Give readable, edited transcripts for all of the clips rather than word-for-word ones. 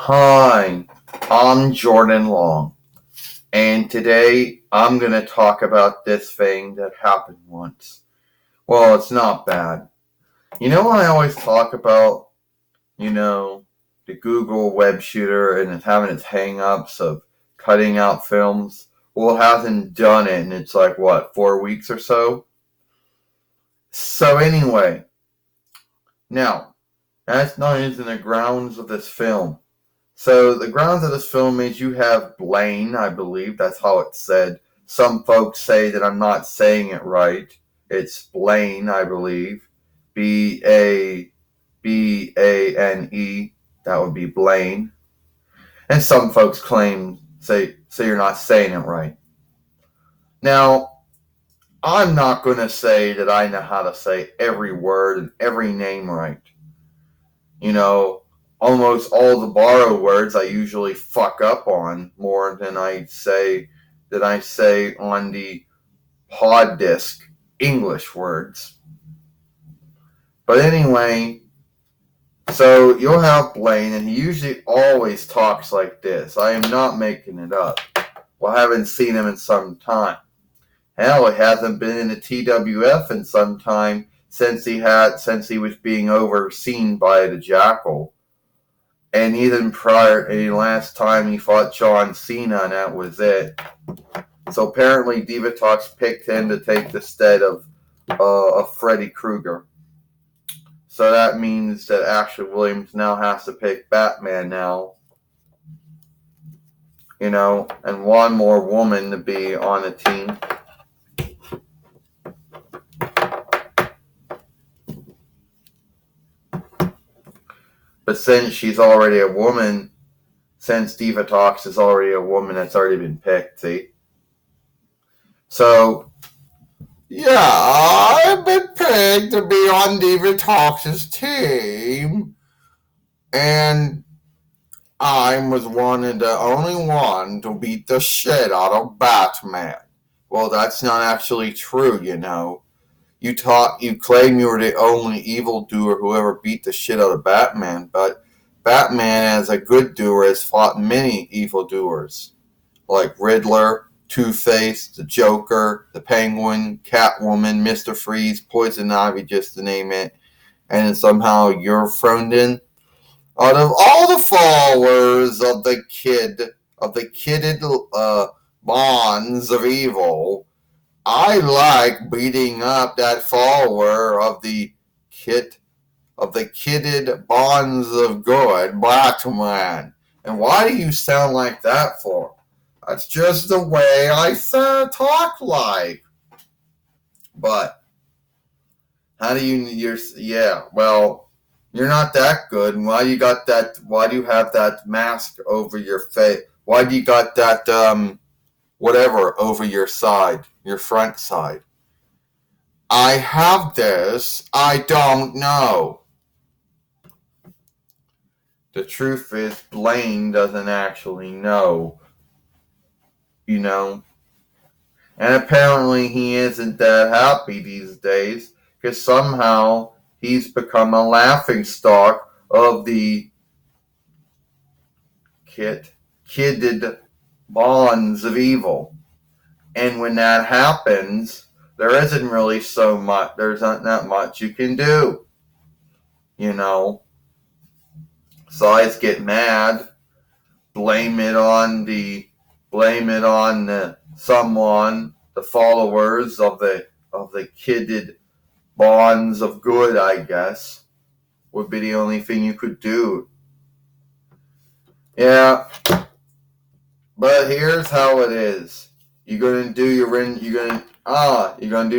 Hi, I'm Jordan Long, and today I'm going to talk about this thing that happened once. Well, it's not bad. You know when I always talk about, you know, the Google web shooter and it's having its hang-ups of cutting out films? Well, it hasn't done it in it's like, what, 4 weeks or so? So anyway, now, that's not using the grounds of this film. So the grounds of this film is you have Blaine, I believe. That's how it's said. Some folks say that I'm not saying it right. It's Blaine, I believe. Bane. That would be Blaine. And some folks say you're not saying it right. Now, I'm not going to say that I know how to say every word and every name right. You know, almost all the borrowed words I usually fuck up on more than I say on the pod disc English words. But anyway, so you'll have Blaine, and he usually always talks like this. I am not making it up. Well, I haven't seen him in some time. Hell, he hasn't been in the TWF in some time since he was being overseen by the Jackal. And even prior, any last time he fought John Cena, and that was it. So apparently, Diva Talks picked him to take the stead of Freddy Krueger. So that means that Ashley Williams now has to pick Batman now. You know, and one more woman to be on the team. But since she's already a woman, since Diva Talks is already a woman that's already been picked, see? So, yeah, I've been picked to be on Diva Talks' team, and I was the only one to beat the shit out of Batman. Well, that's not actually true, you know. You claim you were the only evildoer who ever beat the shit out of Batman, but Batman, as a good doer, has fought many evildoers, like Riddler, Two-Face, the Joker, the Penguin, Catwoman, Mr. Freeze, Poison Ivy, just to name it. And somehow you're thrown in. Out of all the followers of the kidded bonds of evil, I like beating up that follower of the kidded bonds of good, Batman. And why do you sound like that for? That's just the way I talk like. But how do well, you're not that good. And why do you have that mask over your face? Why do you got that whatever over your front side? I have this. I don't know. The truth is, Blaine doesn't actually know. You know? And apparently he isn't that happy these days, because somehow he's become a laughingstock of the kidded bonds of evil. And when that happens, there isn't really so much, there's not that much you can do. You know? So I just get mad, blame it on someone, the followers of the kidded bonds of good, I guess, would be the only thing you could do. Yeah, but here's how it is. You're gonna do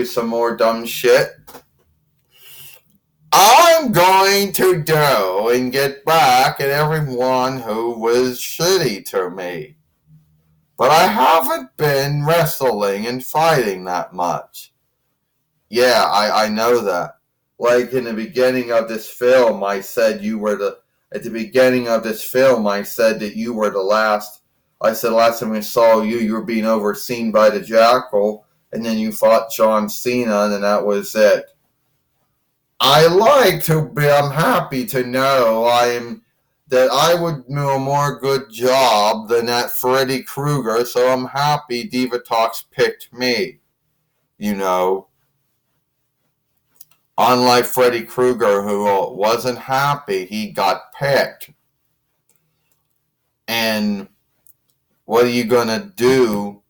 some more dumb shit. I'm going to do and get back at everyone who was shitty to me. But I haven't been wrestling and fighting that much. Yeah, I know that. Like in the beginning of this film, I said at the beginning of this film, I said that you were the last. I said last time we saw you, you were being overseen by the Jackal, and then you fought John Cena, and then that was it. I'm happy to know that I would do a more good job than that Freddy Krueger, so I'm happy Diva Talks picked me. You know, unlike Freddy Krueger, who wasn't happy he got picked. And what are you gonna do?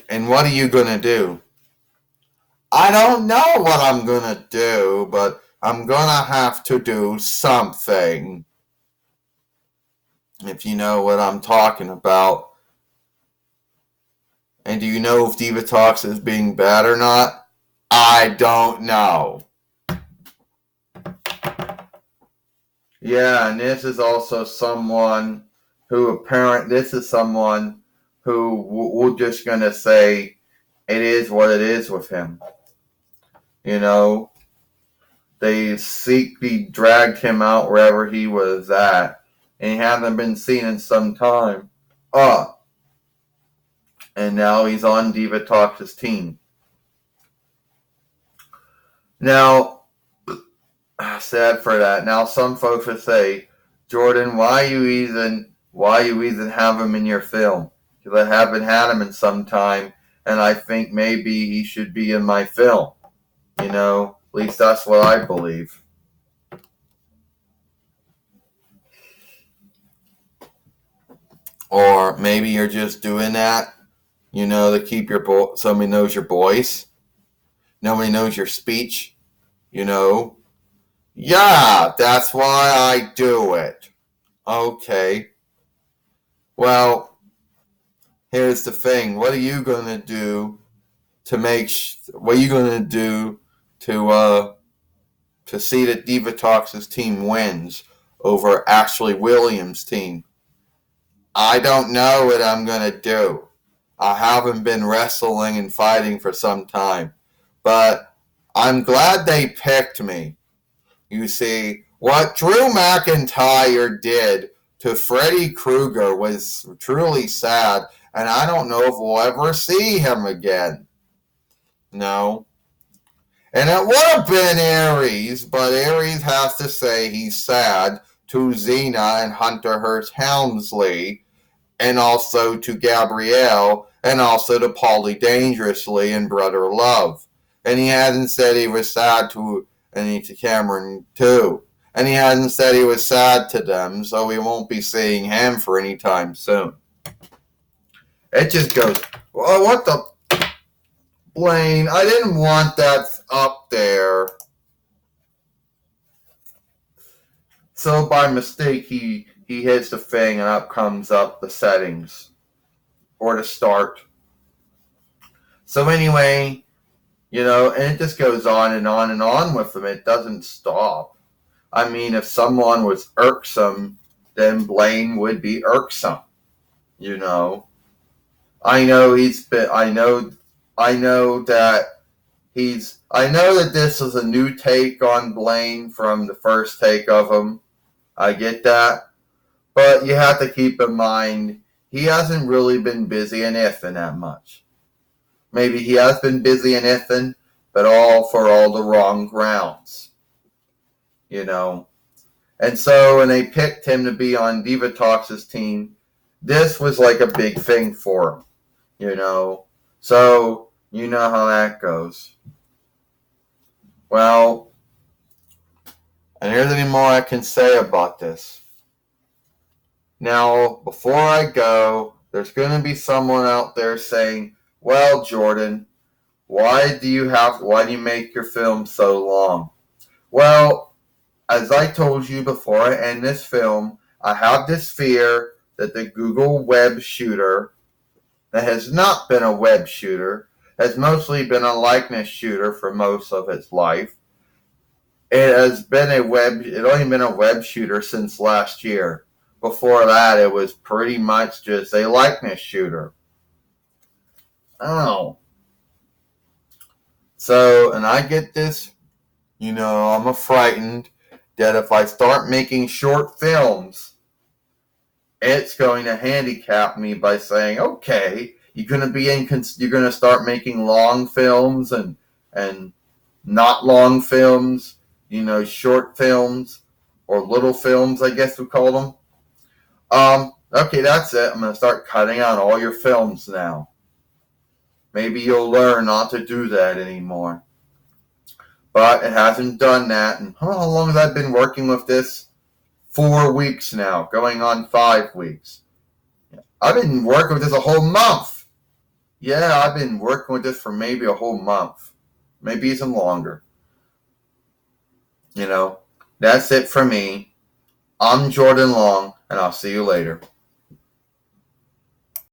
And what are you gonna do? I don't know what I'm gonna do, but I'm gonna have to do something. If you know what I'm talking about. And do you know if Diva Talks is being bad or not? I don't know. Yeah, and this is also someone this is someone who we're just gonna say it is what it is with him. You know, they dragged him out wherever he was at, and he hasn't been seen in some time. And now he's on Diva Talks' team. Now, sad for that. Now, some folks would say, Jordan, why you even have him in your film? Because I haven't had him in some time, and I think maybe he should be in my film. You know, at least that's what I believe. Or maybe you're just doing that, to keep somebody knows your voice. Nobody knows your speech, Yeah, that's why I do it. Okay. Well, here's the thing. What are you going to do what are you going to do to see that Diva Talks' team wins over Ashley Williams' team? I don't know what I'm going to do. I haven't been wrestling and fighting for some time. But I'm glad they picked me. You see, what Drew McIntyre did to Freddy Krueger was truly sad, and I don't know if we'll ever see him again. No. And it would have been Aries, but Aries has to say he's sad to Xena and Hunter Hearst Helmsley, and also to Gabrielle, and also to Paulie Dangerously and Brother Love. And he hasn't said he was sad to Cameron too. And he hasn't said he was sad to them, so we won't be seeing him for any time soon. It just goes, well, what the... Blaine, I didn't want that up there. So by mistake, he hits the thing and up comes up the settings. Or the start. So anyway, and it just goes on and on and on with them. It doesn't stop. I mean, if someone was irksome, then Blaine would be irksome. I know that this is a new take on Blaine from the first take of him. I get that. But you have to keep in mind, he hasn't really been busy in Ifin that much. Maybe he has been busy in Ifin, but all for all the wrong grounds. And so when they picked him to be on Diva Talks' team, this was like a big thing for him. So you know how that goes. Well, and here's any more I can say about this. Now, before I go, there's going to be someone out there saying, well, Jordan, why do you make your film so long? Well, as I told you before I end this film, I have this fear that the Google web shooter, that has not been a web shooter, has mostly been a likeness shooter for most of its life. It's only been a web shooter since last year. Before that, it was pretty much just a likeness shooter. Oh. So, and I get this, I'm frightened that if I start making short films, it's going to handicap me by saying, okay, you're going to start making long films and not long films, short films or little films, I guess we call them. Okay, that's it. I'm going to start cutting out all your films now. Maybe you'll learn not to do that anymore. But it hasn't done that. And how long have I been working with this? 4 weeks now, going on 5 weeks. I've been working with this a whole month. Yeah, I've been working with this for maybe a whole month. Maybe even longer. That's it for me. I'm Jordan Long, and I'll see you later.